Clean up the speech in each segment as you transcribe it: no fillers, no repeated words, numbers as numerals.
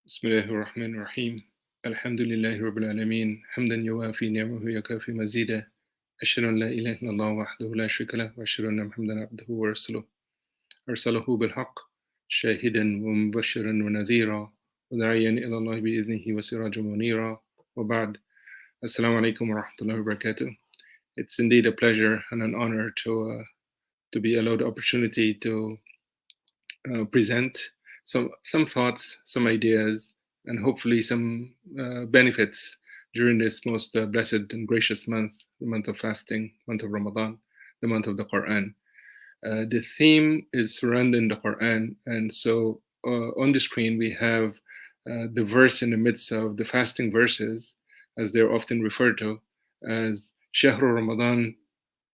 بسم الله الرحمن الرحيم الحمد لله رب العالمين حمدا يوافي نعمه يكافي مزيدا أشهد أن لا إله إلا الله وحده لا شريك له وأشهد أن محمدا عبده ورسوله أرسله بالحق شاهدا ومبشرا ونذيرا وداعيا إلى الله بإذنه وسراجا منيرا وبعد السلام عليكم ورحمة الله وبركاته. It's indeed a pleasure and an honor to be allowed the opportunity to present some thoughts, some ideas, and hopefully some benefits during this most blessed and gracious month, the month of fasting, month of Ramadan, the month of the Quran. The theme is surrounding the Quran, and so on the screen we have the verse in the midst of the fasting verses, as they're often referred to as شهر رمضان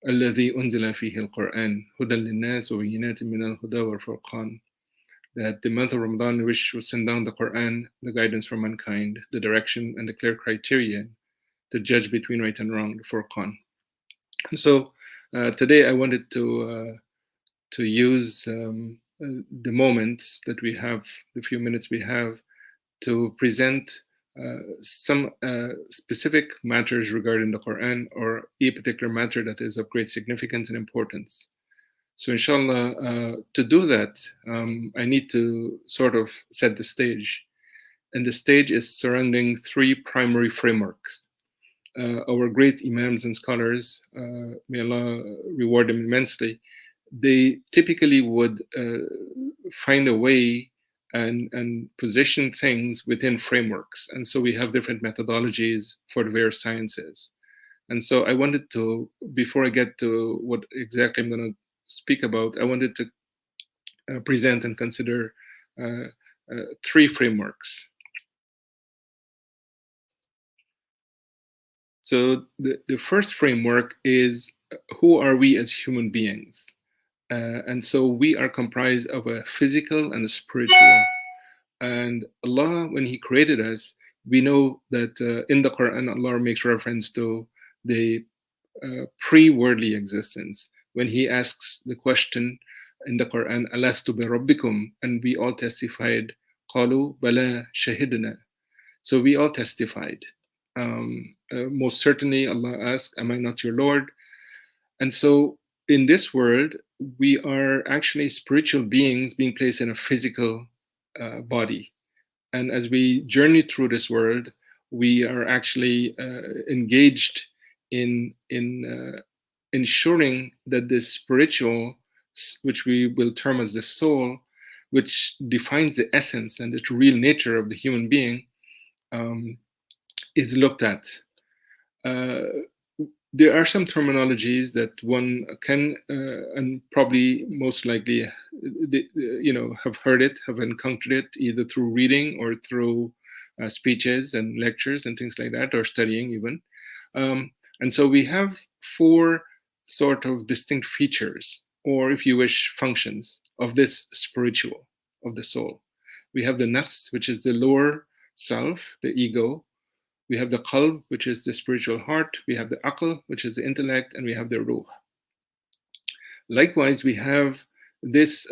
الذي أنزل فيه القرآن هدى للناس وبينات من الهدى والفرقان. That the month of Ramadan, which was sent down the Quran, the guidance for mankind, the direction and the clear criterion to judge between right and wrong, the Furqan. So today I wanted to use the moments that we have, the few minutes we have, to present some specific matters regarding the Quran or a particular matter that is of great significance and importance. So inshallah, to do that, I need to sort of set the stage. And the stage is surrounding three primary frameworks. Our great imams and scholars, may Allah reward them immensely, they typically would find a way and position things within frameworks. And so we have different methodologies for the various sciences. And so I wanted to, before I get to what exactly I'm going to speak about, I wanted to present and consider three frameworks. So the first framework is who are we as human beings? And so we are comprised of a physical and a spiritual. And Allah, when He created us, we know that in the Quran, Allah makes reference to the pre-worldly existence. When He asks the question in the Quran, Alastu bi Rabbikum, and we all testified, Qalu bala shahidna. So we all testified. Most certainly, Allah asked, Am I not your Lord? And so in this world, we are actually spiritual beings being placed in a physical body. And as we journey through this world, we are actually engaged in ensuring that this spiritual, which we will term as the soul, which defines the essence and the real nature of the human being, is looked at. There are some terminologies that one can, and probably most likely, have heard it, have encountered it, either through reading or through speeches and lectures and things like that, or studying even. And so we have four sort of distinct features, or if you wish, functions of this spiritual, of the soul. We have the nafs, which is the lower self, the ego. We have the qalb, which is the spiritual heart. We have the aql, which is the intellect, and we have the ruh. Likewise, we have this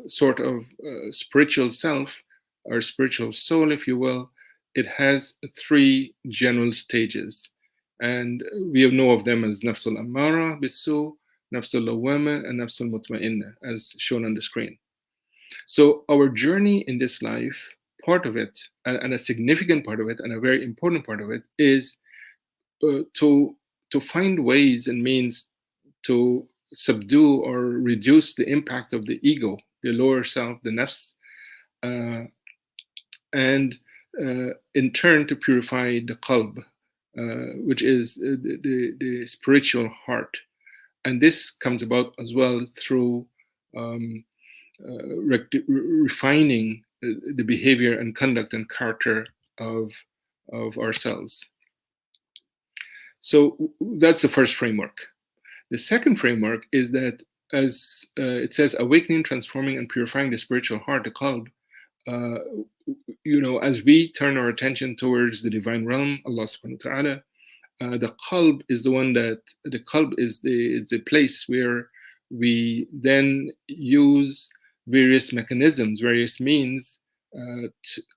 sort of spiritual self, or spiritual soul, if you will. It has three general stages. And we know of them as nafs al-ammara bisu, nafs al-lawwama, and nafs al-mutma'inna, as shown on the screen. So our journey in this life, part of it, and a significant part of it, and a very important part of it, is to find ways and means to subdue or reduce the impact of the ego, the lower self, the nafs, and in turn to purify the qalb, which is the spiritual heart. And this comes about as well through refining the behavior and conduct and character of ourselves. So that's the first framework. The second framework is that, as it says, awakening, transforming, and purifying the spiritual heart, the qalb. As we turn our attention towards the divine realm, Allah subhanahu wa ta'ala, the qalb is the one that, the qalb is the place where we then use various mechanisms, various means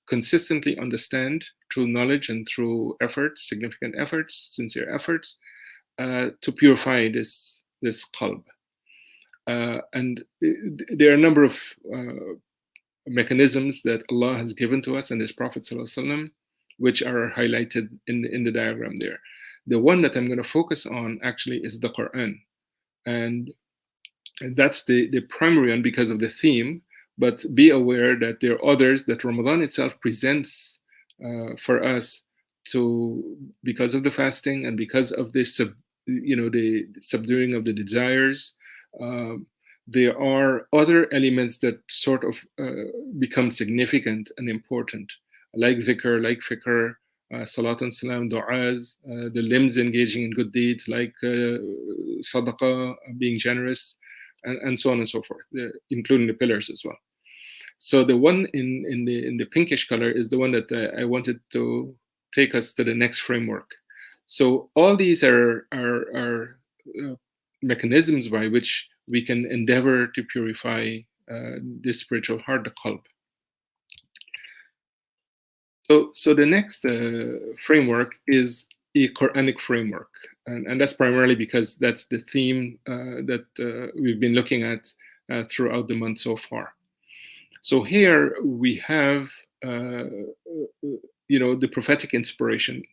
consistently understand through knowledge and through efforts, significant efforts, sincere efforts, to purify this qalb. And there are a number of mechanisms that Allah has given to us and His Prophet ﷺ, which are highlighted in the diagram there. The one that I'm going to focus on actually is the Quran. And that's the primary one because of the theme, but be aware that there are others that Ramadan itself presents for us because of the fasting and because of the subduing of the desires. Um, there are other elements that sort of become significant and important, like dhikr, like fikr, salat and salam, du'as, the limbs engaging in good deeds, like sadaqah, being generous, and so on and so forth, including the pillars as well. So the one in the pinkish color is the one that I wanted to take us to the next framework. So all these are mechanisms by which we can endeavor to purify the spiritual heart, the qalb. So the next framework is a Quranic framework, and that's primarily because that's the theme that we've been looking at throughout the month so far. So here we have, the prophetic inspiration.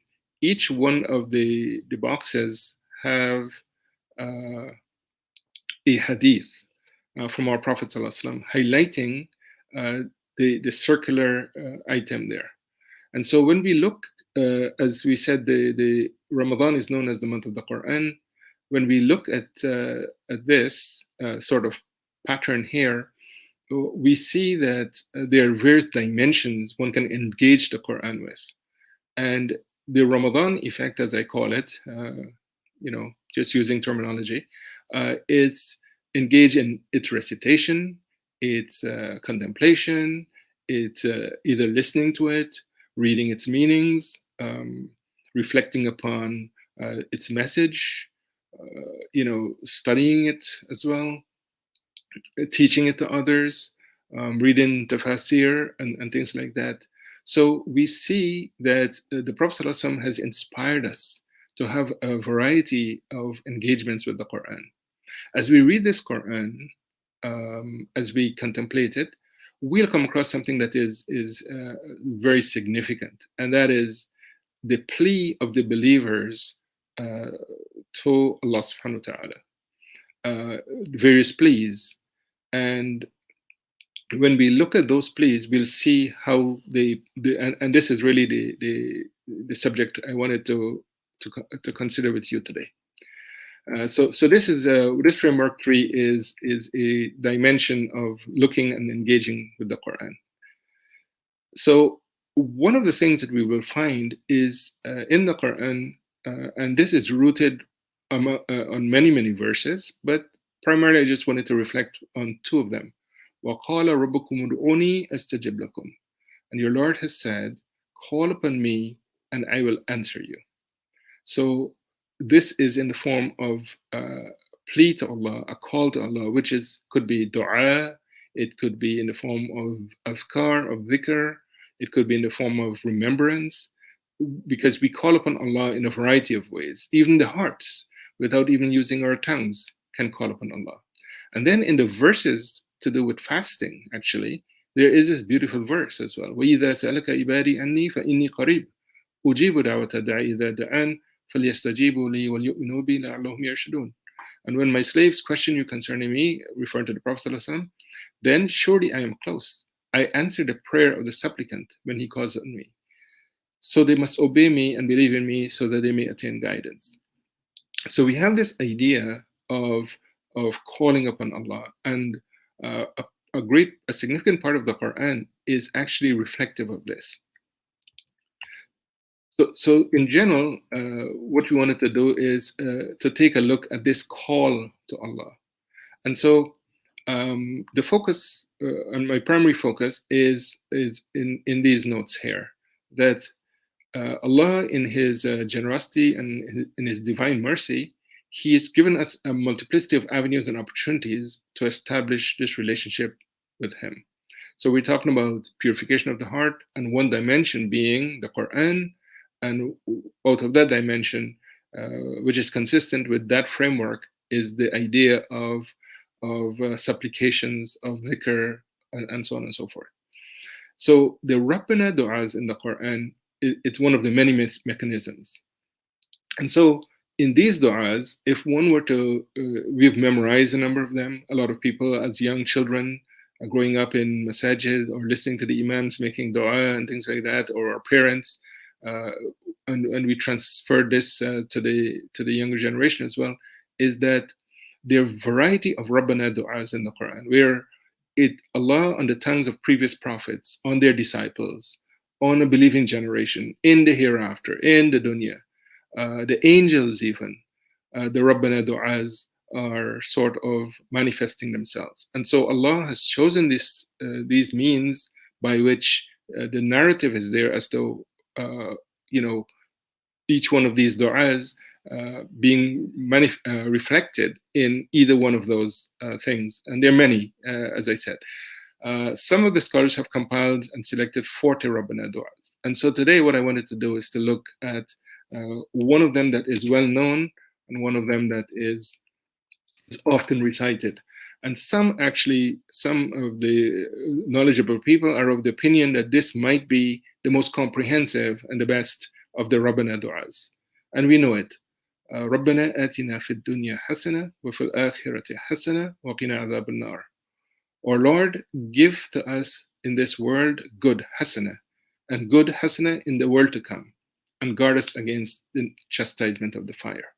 Each one of the boxes have a hadith from our Prophet ﷺ highlighting the circular item there. And so when we look, as we said, the Ramadan is known as the month of the Quran. When we look at this sort of pattern here, we see that there are various dimensions one can engage the Quran with. And the Ramadan effect, as I call it, just using terminology, is engage in its recitation, its contemplation, it's either listening to it, reading its meanings, reflecting upon its message, studying it as well, teaching it to others, reading tafsir and things like that. So we see that the Prophet ﷺ has inspired us to have a variety of engagements with the Quran. As we read this Quran, as we contemplate it, we'll come across something that is very significant, and that is the plea of the believers to Allah subhanahu wa ta'ala, various pleas. And when we look at those pleas, we'll see how and this is really the subject I wanted to consider with you today. So this is this framework 3 is a dimension of looking and engaging with the Quran. So one of the things that we will find is in the Quran, and this is rooted on many verses, but primarily I just wanted to reflect on 2 of them. وَقَالَ رَبُّكُمُ ادْعُونِي أَسْتَجِبْ لَكُمْ. And your Lord has said, call upon me and I will answer you. So this is in the form of a plea to Allah, a call to Allah, which could be dua, it could be in the form of azkar, of dhikr, it could be in the form of remembrance, because we call upon Allah in a variety of ways. Even the hearts, without even using our tongues, can call upon Allah. And then in the verses to do with fasting, actually, there is this beautiful verse as well. وَإِذَا سَأَلَكَ عِبَادِي عَنِّي فَإِنِّي قَرِيبٌ أُجِيبُ دَعْوَةَ الدَّاعِ إِذَا دَعَانِ فَلْيَسْتَجِيبُوا لِي وَلْيُؤْمِنُوا بِي لَعَلَّهُمْ يَرْشُدُونَ. And when my slaves question you concerning me, referring to the Prophet ﷺ, then surely I am close. I answer the prayer of the supplicant when he calls on me. So they must obey me and believe in me so that they may attain guidance. So we have this idea of calling upon Allah, and a significant part of the Quran is actually reflective of this. So in general, what we wanted to do is to take a look at this call to Allah. And so the focus, and my primary focus is in these notes here, that Allah, in His generosity and in His divine mercy, He has given us a multiplicity of avenues and opportunities to establish this relationship with Him. So we're talking about purification of the heart, and one dimension being the Quran, and out of that dimension, which is consistent with that framework, is the idea of supplications, of dhikr, and so on and so forth. So the Rabbana du'as in the Quran, it's one of the many mechanisms. And so in these du'as, if one were to, we've memorized a number of them. A lot of people as young children growing up in masajid or listening to the imams making du'a and things like that, or our parents, uh, and we transferred this to the younger generation as well, is that there are variety of Rabbana du'as in the Quran, where Allah on the tongues of previous prophets, on their disciples, on a believing generation, in the hereafter, in the dunya, the angels even, the Rabbana du'as are sort of manifesting themselves. And so Allah has chosen these means by which the narrative is there as to, you know, each one of these du'as being reflected in either one of those things. And there are many, as I said. Some of the scholars have compiled and selected 40 Rabbana du'as. And so today what I wanted to do is to look at one of them that is well known and one of them that is often recited. And some of the knowledgeable people are of the opinion that this might be the most comprehensive and the best of the Rabbana du'as. And we know it. ربنا آتنا في الدنيا حسنة وفي الآخرة حسنة وقنا عذاب النار. Or Lord, give to us in this world good hasana, and good hasana in the world to come, and guard us against the chastisement of the fire.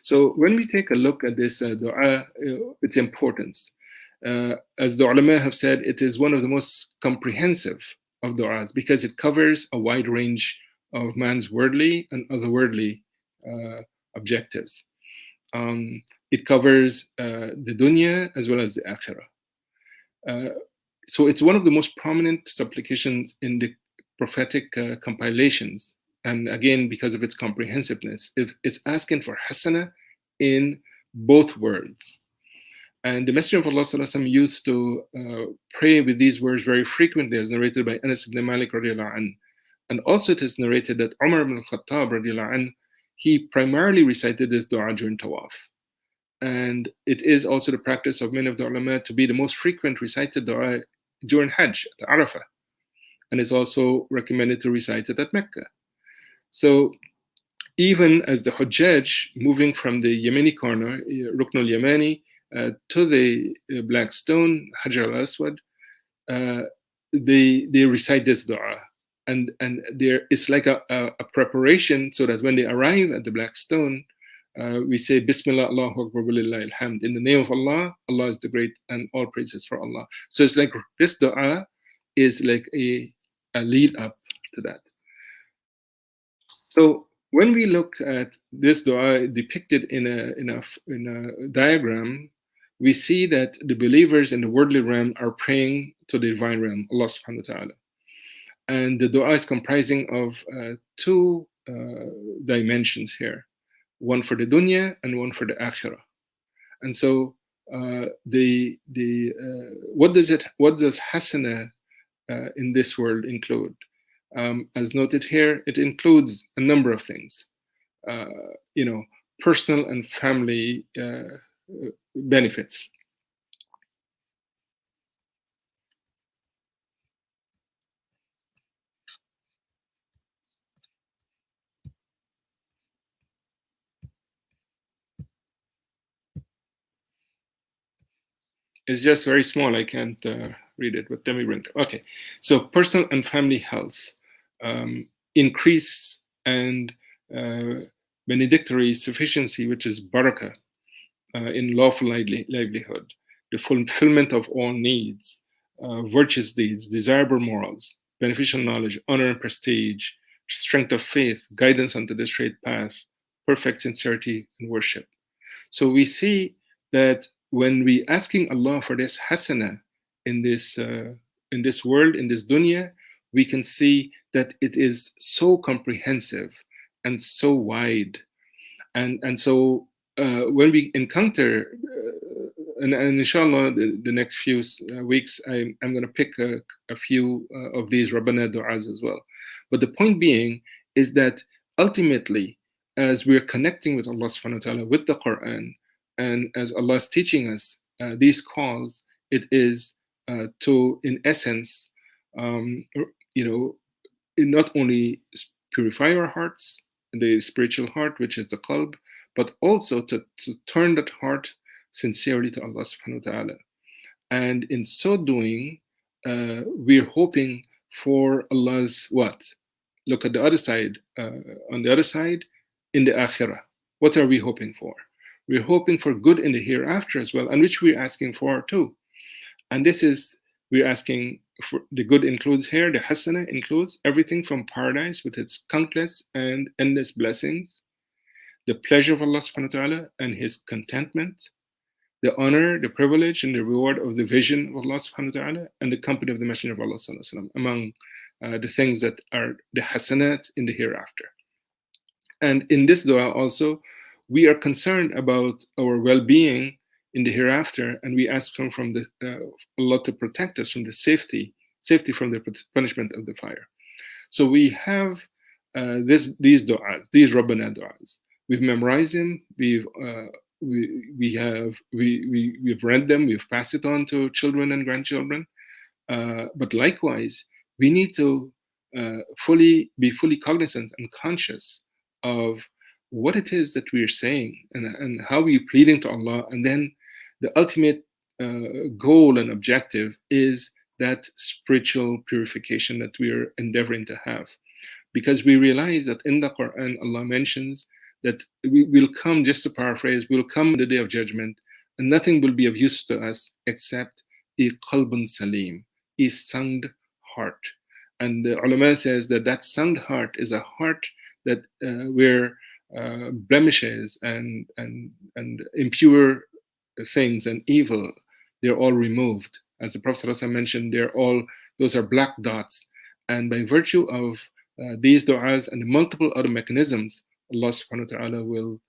So when we take a look at this dua, its importance, as the ulama have said, it is one of the most comprehensive of du'as because it covers a wide range of man's worldly and otherworldly objectives. It covers the dunya as well as the akhirah. So it's one of the most prominent supplications in the prophetic compilations. And again, because of its comprehensiveness, it's asking for hasana in both worlds. And the Messenger of Allah ﷺ used to pray with these words very frequently, as narrated by Anas ibn Malik radiallahu anh. And also it is narrated that Umar ibn al-Khattab radiallahu anh, he primarily recited this dua during tawaf. And it is also the practice of many of the ulama to be the most frequent recited dua during Hajj at Arafah. And it's also recommended to recite it at Mecca. So even as the Hujjaj moving from the Yemeni corner, Rukn al-Yamani, to the Black Stone, Hajar al-Aswad, they recite this dua. And it's like a preparation so that when they arrive at the Black Stone, we say Bismillah Allahu Akbar Walillahi alhamd. In the name of Allah, Allah is the great, and all praises for Allah. So it's like this dua is like a lead up to that. So when we look at this dua depicted in a diagram, we see that the believers in the worldly realm are praying to the divine realm, Allah subhanahu wa ta'ala. And the dua is comprising of two dimensions here, one for the dunya and one for the akhirah. And so what does hasana in this world include? As noted here, it includes a number of things, personal and family benefits. It's just very small. I can't read it, but let me bring it. Okay, so personal and family health, increase and benedictory sufficiency, which is barakah, in lawful livelihood, the fulfillment of all needs, virtuous deeds, desirable morals, beneficial knowledge, honor and prestige, strength of faith, guidance onto the straight path, perfect sincerity and worship. So we see that when we asking Allah for this hasana in this world, in this dunya, we can see that it is so comprehensive and so wide. And so when we encounter and inshallah, the next few weeks, I'm going to pick a few of these Rabbana du'as as well. But the point being is that ultimately, as we're connecting with Allah subhanahu wa ta'ala with the Quran, and as Allah is teaching us these calls, it is to, in essence, um, you know, not only purify our hearts, the spiritual heart, which is the qalb, but also to turn that heart sincerely to Allah subhanahu wa ta'ala. And in so doing, we're hoping for Allah's what? Look at the other side. On the other side, in the akhirah, what are we hoping for? We're hoping for good in the hereafter as well, and which we're asking for too. And this is, we're asking for, the good includes here, the hasana includes everything from paradise with its countless and endless blessings, the pleasure of Allah subhanahu wa ta'ala and His contentment, the honor, the privilege, and the reward of the vision of Allah subhanahu wa ta'ala, and the company of the Messenger of Allah sallallahu alaihi wasallam, among the things that are the hasanat in the hereafter. And in this dua also, we are concerned about our well-being in the hereafter, and we ask from the, Allah to protect us from the safety from the punishment of the fire. So we have these du'as, these Rabbana du'as. We've memorized them. We've read them. We've passed it on to children and grandchildren. But likewise, we need to be fully cognizant and conscious of what it is that we're saying and how we're pleading to Allah. And then the ultimate goal and objective is that spiritual purification that we're endeavoring to have. Because we realize that in the Quran, Allah mentions that we will come, just to paraphrase, we'll come on the day of judgment, and nothing will be of use to us except a qalbun salim, a sound heart. And the ulama says that that sound heart is a heart that where blemishes and impure things and evil, they're all removed. As the Prophet ﷺ mentioned, those are black dots. And by virtue of these du'as and the multiple other mechanisms, Allah subhanahu wa ta'ala will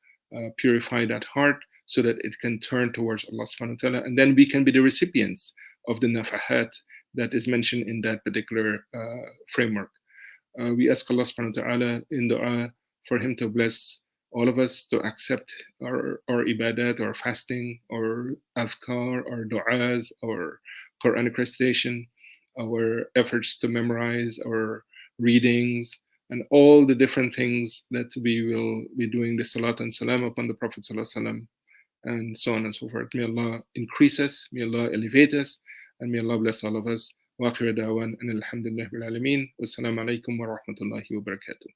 purify that heart so that it can turn towards Allah subhanahu wa ta'ala. And then we can be the recipients of the nafahat that is mentioned in that particular framework. We ask Allah subhanahu wa ta'ala in dua for Him to bless all of us, to accept our ibadat, our fasting, our adhkar, our du'as, our Quranic recitation, our efforts to memorize, our readings, and all the different things that we will be doing, the salat and salam upon the Prophet sallallahu alaihi wasallam, and so on and so forth. May Allah increase us, may Allah elevate us, and may Allah bless all of us. Wa akhiru da'wan and alhamdulillahi rabbil alameen. Wassalamu alaikum wa rahmatullahi wa barakatuh.